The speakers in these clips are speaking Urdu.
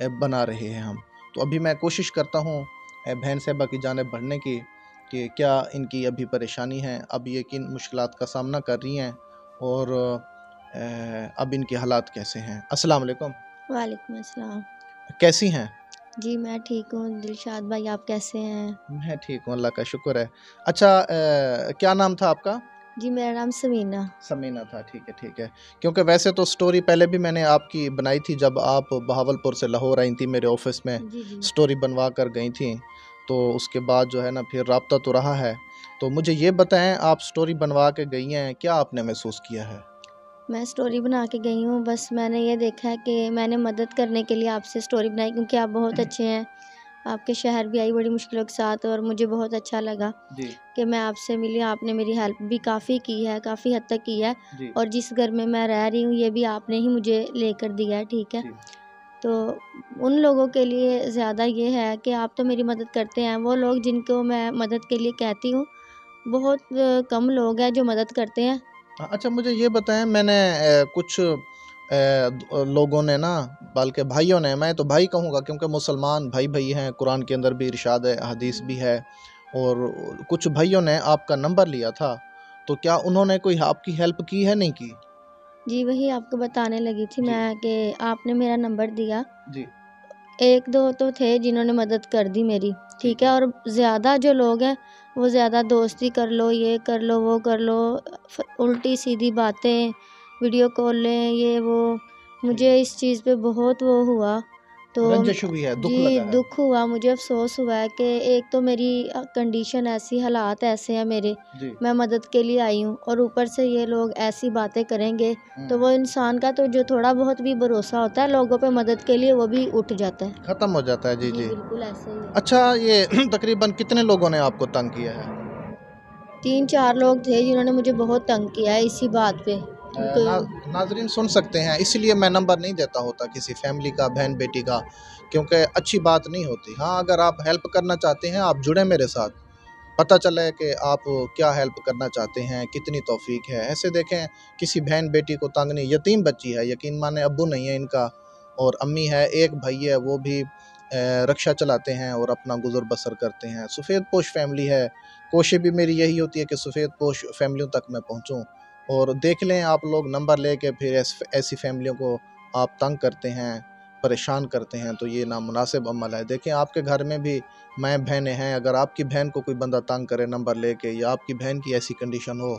بنا رہے ہیں ہم. تو ابھی میں کوشش کرتا ہوں بہن صاحبہ کی جانب بڑھنے کی کہ کیا ان کی ابھی پریشانی ہے، اب یہ کن مشکلات کا سامنا کر رہی ہیں اور اب ان کے حالات کیسے ہیں. السلام علیکم. وعلیکم السلام. کیسی ہیں؟ جی میں ٹھیک ہوں. دلشاد بھائی آپ کیسے ہیں؟ میں ٹھیک ہوں، اللہ کا شکر ہے. اچھا کیا نام تھا آپ کا؟ جی میرا نام سمینہ. سمینہ تھا، ٹھیک ہے ٹھیک ہے. کیونکہ ویسے تو سٹوری پہلے بھی میں نے آپ کی بنائی تھی جب آپ بہاولپور سے لاہور آئی تھیں میرے آفس میں، جی جی سٹوری بنوا کر گئی تھیں. تو اس کے بعد جو ہے نا پھر رابطہ تو رہا ہے. تو مجھے یہ بتائیں، آپ سٹوری بنوا کے گئی ہیں، کیا آپ نے محسوس کیا ہے؟ میں سٹوری بنا کے گئی ہوں، بس میں نے یہ دیکھا ہے کہ میں نے مدد کرنے کے لیے آپ سے سٹوری بنائی، کیونکہ آپ بہت اچھے ہیں. آپ کے شہر بھی آئی بڑی مشکلوں کے ساتھ اور مجھے بہت اچھا لگا جی کہ میں آپ سے ملی. آپ نے میری ہیلپ بھی کافی کی ہے، کافی حد تک کی ہے. جی اور جس گھر میں میں رہ رہی ہوں یہ بھی آپ نے ہی مجھے لے کر دیا ہے. ٹھیک ہے. جی تو ان لوگوں کے لیے زیادہ یہ ہے کہ آپ تو میری مدد کرتے ہیں. وہ لوگ جن کو میں مدد کے لیے کہتی ہوں بہت کم لوگ ہیں جو مدد کرتے ہیں. اچھا مجھے یہ بتائیں، میں نے کچھ لوگوں نے نا، بلکہ بھائیوں نے، میں تو بھائی کہوں گا کیونکہ مسلمان بھائی بھائی ہیں، قرآن کے اندر بھی ارشاد ہے، حدیث بھی ہے. اور کچھ بھائیوں نے آپ کا نمبر لیا تھا، تو کیا انہوں نے کوئی آپ کی ہیلپ کی ہے نہیں کی؟ جی وہی آپ کو بتانے لگی تھی جی میں کہ آپ نے میرا نمبر دیا. جی ایک دو تو تھے جنہوں نے مدد کر دی میری. ٹھیک ہے. اور زیادہ جو لوگ ہیں وہ زیادہ دوستی کر لو، یہ کر لو، وہ کر لو، الٹی سیدھی باتیں، ویڈیو کال لیں، یہ وہ. مجھے اس چیز پہ بہت وہ ہوا. تو رنجش ہوئی ہے، دکھ جی لگا ہے. دکھ ہوا، مجھے افسوس ہوا ہے کہ ایک تو میری کنڈیشن ایسی، حالات ایسے ہیں میرے، جی میں مدد کے لیے آئی ہوں اور اوپر سے یہ لوگ ایسی باتیں کریں گے تو وہ انسان کا تو جو تھوڑا بہت بھی بھروسہ ہوتا ہے لوگوں پہ مدد کے لیے وہ بھی اٹھ جاتا ہے. ختم ہو جاتا ہے. جی جی. بالکل ایسے ہی ہے. اچھا یہ تقریباً کتنے لوگوں نے آپ کو تنگ کیا ہے؟ 3-4 لوگ تھے جنہوں نے مجھے بہت تنگ کیا ہے اسی بات پہ. ناظرین سن سکتے ہیں، اسی لیے میں نمبر نہیں دیتا ہوتا کسی فیملی کا، بہن بیٹی کا، کیونکہ اچھی بات نہیں ہوتی. ہاں اگر آپ ہیلپ کرنا چاہتے ہیں آپ جڑیں میرے ساتھ، پتہ چلے کہ آپ کیا ہیلپ کرنا چاہتے ہیں، کتنی توفیق ہے. ایسے دیکھیں کسی بہن بیٹی کو تنگ نہیں، یتیم بچی ہے، یقین مانے ابو نہیں ہے ان کا اور امی ہے، ایک بھائی ہے وہ بھی رکشہ چلاتے ہیں اور اپنا گزر بسر کرتے ہیں. سفید پوش فیملی ہے. کوشش بھی میری یہی ہوتی ہے کہ سفید پوش فیملیوں تک میں پہنچوں. اور دیکھ لیں آپ لوگ نمبر لے کے پھر ایسی فیملیوں کو آپ تنگ کرتے ہیں، پریشان کرتے ہیں، تو یہ نامناسب عمل ہے. دیکھیں آپ کے گھر میں بھی میں بہنیں ہیں، اگر آپ کی بہن کو کوئی بندہ تنگ کرے نمبر لے کے یا آپ کی بہن کی ایسی کنڈیشن ہو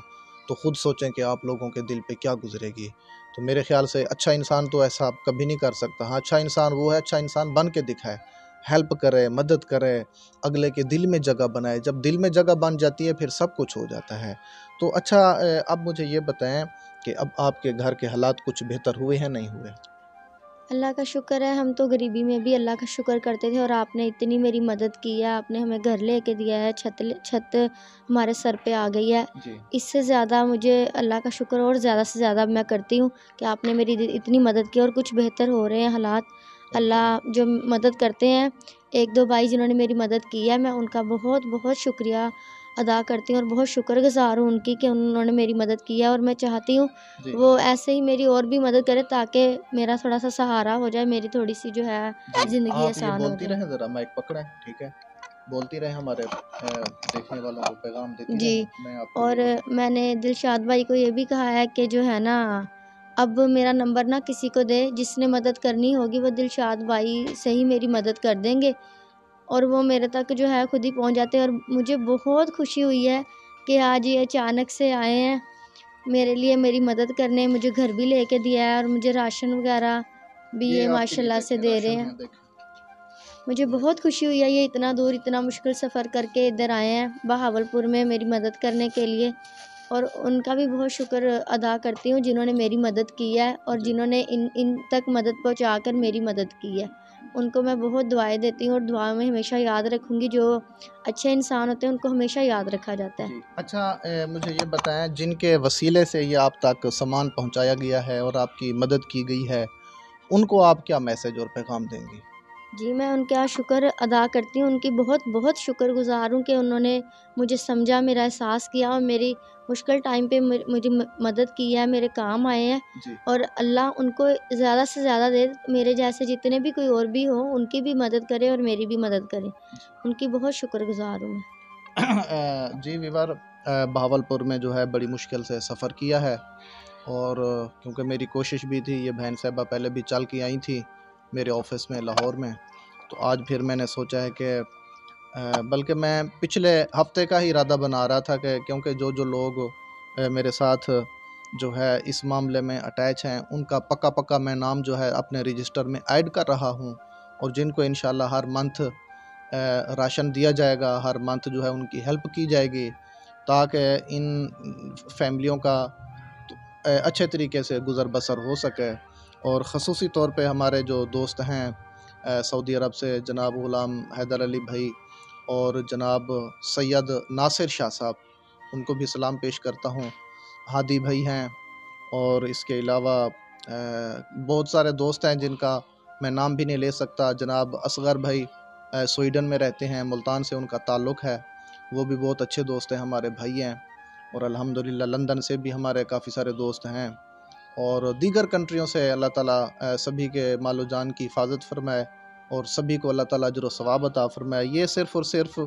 تو خود سوچیں کہ آپ لوگوں کے دل پہ کیا گزرے گی. تو میرے خیال سے اچھا انسان تو ایسا کبھی نہیں کر سکتا. ہاں اچھا انسان وہ ہے، اچھا انسان بن کے دکھائے، ہیلپ کرے، مدد کرے، اگلے کے دل میں جگہ بنائے. جب دل میں جگہ بن جاتی ہے پھر سب کچھ ہو جاتا ہے. تو اچھا اب مجھے یہ بتائیں کہ اب آپ کے گھر کے حالات کچھ بہتر ہوئے ہیں نہیں ہوئے؟ اللہ کا شکر ہے. ہم تو غریبی میں بھی اللہ کا شکر کرتے تھے اور آپ نے اتنی میری مدد کی ہے. آپ نے ہمیں گھر لے کے دیا ہے، چھت ہمارے سر پہ آ گئی ہے. جی اس سے زیادہ مجھے اللہ کا شکر اور زیادہ سے زیادہ میں کرتی ہوں کہ آپ نے میری اتنی مدد کی اور کچھ بہتر ہو رہے ہیں حالات. اللہ جو مدد کرتے ہیں، ایک دو بھائی جنہوں نے میری مدد کی ہے، میں ان کا بہت بہت شکریہ ادا کرتی ہوں اور بہت شکر گزار ہوں ان کی کہ انہوں نے میری مدد کی ہے. اور میں چاہتی ہوں جی وہ ایسے ہی میری اور بھی مدد کرے تاکہ میرا تھوڑا سا سہارا ہو جائے، میری تھوڑی سی جو ہے جی. زندگی آپ یہ آسان ہو بولتی جائے. رہیں، ذرا مائک پکڑیں، ٹھیک ہے، بولتی رہیں، ہمارے دیکھنے والوں کو پیغام دیتی جی. رہیں. میں آپ کو اور یہ میں نے دلشاد بھائی کو یہ بھی کہا ہے کہ جو ہے نا اب میرا نمبر نہ کسی کو دے، جس نے مدد کرنی ہوگی وہ دلشاد بھائی سے ہی میری مدد کر دیں گے اور وہ میرے تک جو ہے خود ہی پہنچ جاتے ہیں. اور مجھے بہت خوشی ہوئی ہے کہ آج یہ اچانک سے آئے ہیں میرے لیے میری مدد کرنے. مجھے گھر بھی لے کے دیا ہے اور مجھے راشن وغیرہ بھی یہ آپ کے ماشاء لیے اللہ سے دیکھیں دے رہے راشن ہیں. دیکھیں. مجھے بہت خوشی ہوئی ہے، یہ اتنا دور اتنا مشکل سفر کر کے ادھر آئے ہیں بہاولپور میں میری مدد کرنے کے لیے. اور ان کا بھی بہت شکر ادا کرتی ہوں جنہوں نے میری مدد کی ہے اور جی. جنہوں نے ان تک مدد پہنچا کر میری مدد کی ہے. ان کو میں بہت دعائیں دیتی ہوں اور دعا میں ہمیشہ یاد رکھوں گی. جو اچھے انسان ہوتے ہیں ان کو ہمیشہ یاد رکھا جاتا ہے. جی. اچھا مجھے یہ بتائیں، جن کے وسیلے سے یہ آپ تک سامان پہنچایا گیا ہے اور آپ کی مدد کی گئی ہے، ان کو آپ کیا میسج اور پیغام دیں گی؟ جی میں ان کا شکر ادا کرتی ہوں، ان کی بہت بہت شکر گزار ہوں کہ انہوں نے مجھے سمجھا، میرا احساس کیا اور میری مشکل ٹائم پہ مجھے مدد کی ہے، میرے کام آئے ہیں، جی اور اللہ ان کو زیادہ سے زیادہ دے، میرے جیسے جتنے بھی کوئی اور بھی ہوں ان کی بھی مدد کرے اور میری بھی مدد کرے، ان کی بہت شکر گزار ہوں میں۔ جی ویور، بہاولپور میں جو ہے بڑی مشکل سے سفر کیا ہے، اور کیونکہ میری کوشش بھی تھی، یہ بہن صاحبہ پہلے بھی چل کے آئی تھی میرے آفس میں لاہور میں، تو آج پھر میں نے سوچا ہے کہ بلکہ میں پچھلے ہفتے کا ہی ارادہ بنا رہا تھا کہ کیونکہ جو لوگ میرے ساتھ جو ہے اس معاملے میں اٹیچ ہیں ان کا پکا میں نام جو ہے اپنے رجسٹر میں ایڈ کر رہا ہوں، اور جن کو انشاءاللہ ہر منتھ راشن دیا جائے گا، ہر منتھ جو ہے ان کی ہیلپ کی جائے گی، تاکہ ان فیملیوں کا اچھے طریقے سے گزر بسر ہو سکے۔ اور خصوصی طور پہ ہمارے جو دوست ہیں سعودی عرب سے، جناب غلام حیدر علی بھائی اور جناب سید ناصر شاہ صاحب، ان کو بھی سلام پیش کرتا ہوں، ہادی بھائی ہیں، اور اس کے علاوہ بہت سارے دوست ہیں جن کا میں نام بھی نہیں لے سکتا، جناب اصغر بھائی سویڈن میں رہتے ہیں، ملتان سے ان کا تعلق ہے، وہ بھی بہت اچھے دوست ہیں، ہمارے بھائی ہیں، اور الحمدللہ لندن سے بھی ہمارے کافی سارے دوست ہیں، اور دیگر کنٹریوں سے اللہ تعالیٰ سبھی کے مال و جان کی حفاظت فرمائے، اور سبھی کو اللہ تعالیٰ اجر و ثواب عطا فرمائے۔ یہ صرف اور صرف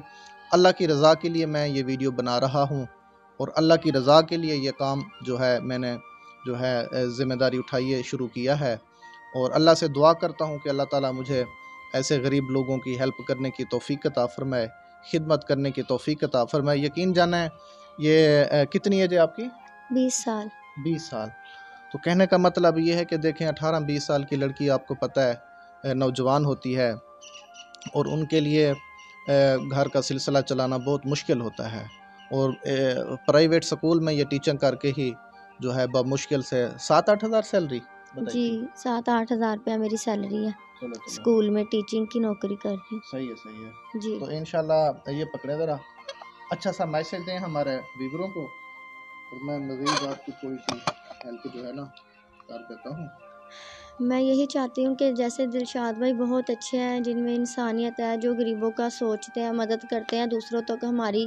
اللہ کی رضا کے لیے میں یہ ویڈیو بنا رہا ہوں، اور اللہ کی رضا کے لیے یہ کام جو ہے میں نے جو ہے ذمہ داری اٹھائیے شروع کیا ہے، اور اللہ سے دعا کرتا ہوں کہ اللہ تعالیٰ مجھے ایسے غریب لوگوں کی ہیلپ کرنے کی توفیق عطا فرمائے، خدمت کرنے کی توفیق عطا فرمائے۔ یقین جانیں یہ کتنی ایج ہے آپ کی؟ 20 سال۔ 20 سال۔ تو کہنے کا مطلب یہ ہے کہ دیکھیں 18-20 سال کی لڑکی آپ کو پتہ ہے نوجوان ہوتی ہے، اور ان کے لیے گھر کا سلسلہ چلانا بہت مشکل ہوتا ہے، اور پرائیویٹ سکول میں یہ ٹیچنگ کر کے ہی جو ہے بمشکل سے 7-8 ہزار سیلری جی 7-8 ہزار روپیہ میری سیلری ہے، اسکول میں ٹیچنگ کی نوکری کر رہی ہوں۔ صحیح ہے جی تو انشاءاللہ یہ پکڑے ذرا اچھا سا میسج دیں ہمارے ویوروں کو، اور میں مزید آپ کی تھوڑی سی ہیلپ جو ہے نا کر دیتا ہوں۔ میں یہی چاہتی ہوں کہ جیسے دلشاد بھائی بہت اچھے ہیں، جن میں انسانیت ہے، جو غریبوں کا سوچتے ہیں، مدد کرتے ہیں، دوسروں تک ہماری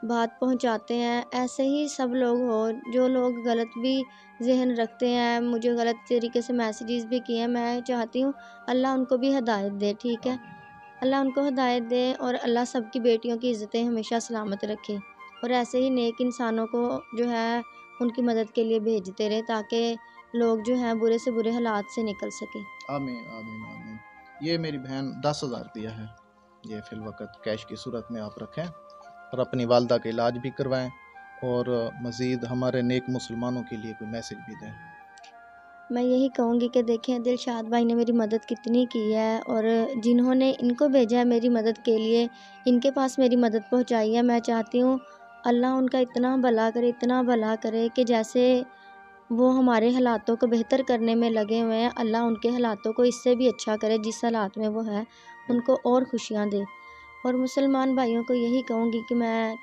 بات پہنچاتے ہیں، ایسے ہی سب لوگ ہو۔ جو لوگ غلط بھی ذہن رکھتے ہیں، مجھے غلط طریقے سے میسیجز بھی کیے ہیں، میں چاہتی ہوں اللہ ان کو بھی ہدایت دے، ٹھیک ہے، اللہ ان کو ہدایت دے، اور اللہ سب کی بیٹیوں کی عزتیں ہمیشہ سلامت رکھے، اور ایسے ہی نیک انسانوں کو جو ہے ان کی مدد کے لیے بھیجتے رہے، تاکہ لوگ جو ہیں برے سے برے حالات سے نکل سکیں۔ آمین آمین آمین۔ یہ میری بہن 10,000 دیا ہے، یہ فی الوقت کیش کی صورت میں آپ رکھیں، اور اپنی والدہ کا علاج بھی کروائیں، اور مزید ہمارے نیک مسلمانوں کے لیے کوئی میسج بھی دیں۔ میں یہی کہوں گی کہ دیکھیں دلشاد بھائی نے میری مدد کتنی کی ہے، اور جنہوں نے ان کو بھیجا ہے میری مدد کے لیے، ان کے پاس میری مدد پہنچائی ہے، میں چاہتی ہوں اللہ ان کا اتنا بھلا کرے، اتنا بھلا کرے کہ جیسے وہ ہمارے حالاتوں کو بہتر کرنے میں لگے ہوئے ہیں، اللہ ان کے حالاتوں کو اس سے بھی اچھا کرے، جس حالات میں وہ ہے ان کو اور خوشیاں دے۔ اور مسلمان بھائیوں کو یہی کہوں گی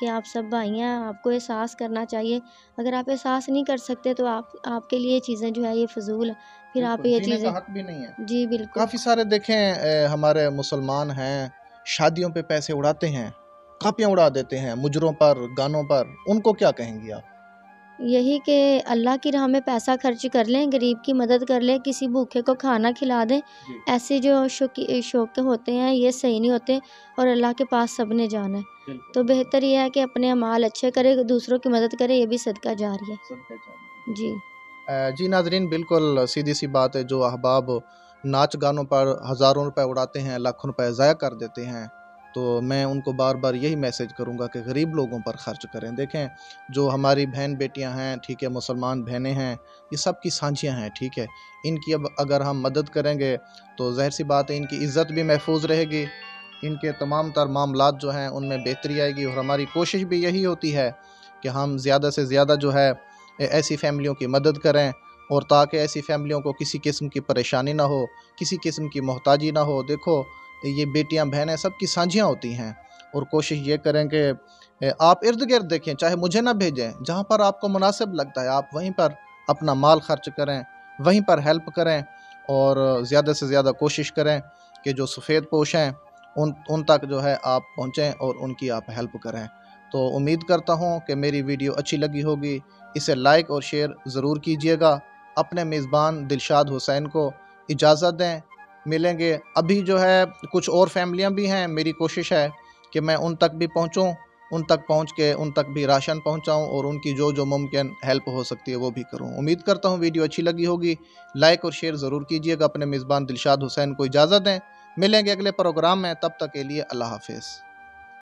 کہ آپ سب بھائی ہیں، آپ کو احساس کرنا چاہیے، اگر آپ احساس نہیں کر سکتے تو آپ کے لیے یہ چیزیں جو ہے یہ فضول ہے، پھر آپ یہ جینے چیزیں کا حق بھی نہیں ہے۔ جی بالکل۔ کافی سارے دیکھیں ہمارے مسلمان ہیں، شادیوں پہ پیسے اڑاتے ہیں، کاپیاں اڑا دیتے ہیں مجروں پر، گانوں پر، ان کو کیا کہیں گی آپ؟ یہی کہ اللہ کی راہ میں پیسہ خرچ کر لیں، غریب کی مدد کر لیں، کسی بھوکے کو کھانا کھلا دیں، ایسے جو شوق ہوتے ہیں یہ صحیح نہیں ہوتے، اور اللہ کے پاس سب نے جانا ہے، تو بہتر یہ ہے کہ اپنے اعمال اچھے کرے، دوسروں کی مدد کرے، یہ بھی صدقہ جاری ہے۔ جی جی ناظرین، بالکل سیدھی سی بات ہے، جو احباب ناچ گانوں پر ہزاروں روپے اڑاتے ہیں، لاکھوں روپے ضائع کر دیتے ہیں، تو میں ان کو بار بار یہی میسج کروں گا کہ غریب لوگوں پر خرچ کریں۔ دیکھیں جو ہماری بہن بیٹیاں ہیں، ٹھیک ہے، مسلمان بہنیں ہیں، یہ سب کی سانجیاں ہیں، ٹھیک ہے، ان کی اب اگر ہم مدد کریں گے تو ظاہر سی بات ہے ان کی عزت بھی محفوظ رہے گی، ان کے تمام تر معاملات جو ہیں ان میں بہتری آئے گی، اور ہماری کوشش بھی یہی ہوتی ہے کہ ہم زیادہ سے زیادہ جو ہے ایسی فیملیوں کی مدد کریں، اور تاکہ ایسی فیملیوں کو کسی قسم کی پریشانی نہ ہو، کسی قسم کی محتاجی نہ ہو۔ دیکھو یہ بیٹیاں بہنیں سب کی سانجیاں ہوتی ہیں، اور کوشش یہ کریں کہ آپ ارد گرد دیکھیں، چاہے مجھے نہ بھیجیں، جہاں پر آپ کو مناسب لگتا ہے آپ وہیں پر اپنا مال خرچ کریں، وہیں پر ہیلپ کریں، اور زیادہ سے زیادہ کوشش کریں کہ جو سفید پوش ہیں ان تک جو ہے آپ پہنچیں اور ان کی آپ ہیلپ کریں۔ تو امید کرتا ہوں کہ میری ویڈیو اچھی لگی ہوگی، اسے لائک اور شیئر ضرور کیجیے گا۔ اپنے میزبان دلشاد حسین کو اجازت دیں، ملیں گے۔ ابھی جو ہے کچھ اور فیملیاں بھی ہیں، میری کوشش ہے کہ میں ان تک بھی پہنچوں، ان تک پہنچ کے ان تک بھی راشن پہنچاؤں اور ان کی جو ممکن ہیلپ ہو سکتی ہے وہ بھی کروں۔ امید کرتا ہوں ویڈیو اچھی لگی ہوگی، لائک اور شیئر ضرور کیجیے گا۔ اپنے میزبان دلشاد حسین کو اجازت دیں، ملیں گے اگلے پروگرام میں، تب تک کے لیے اللہ حافظ۔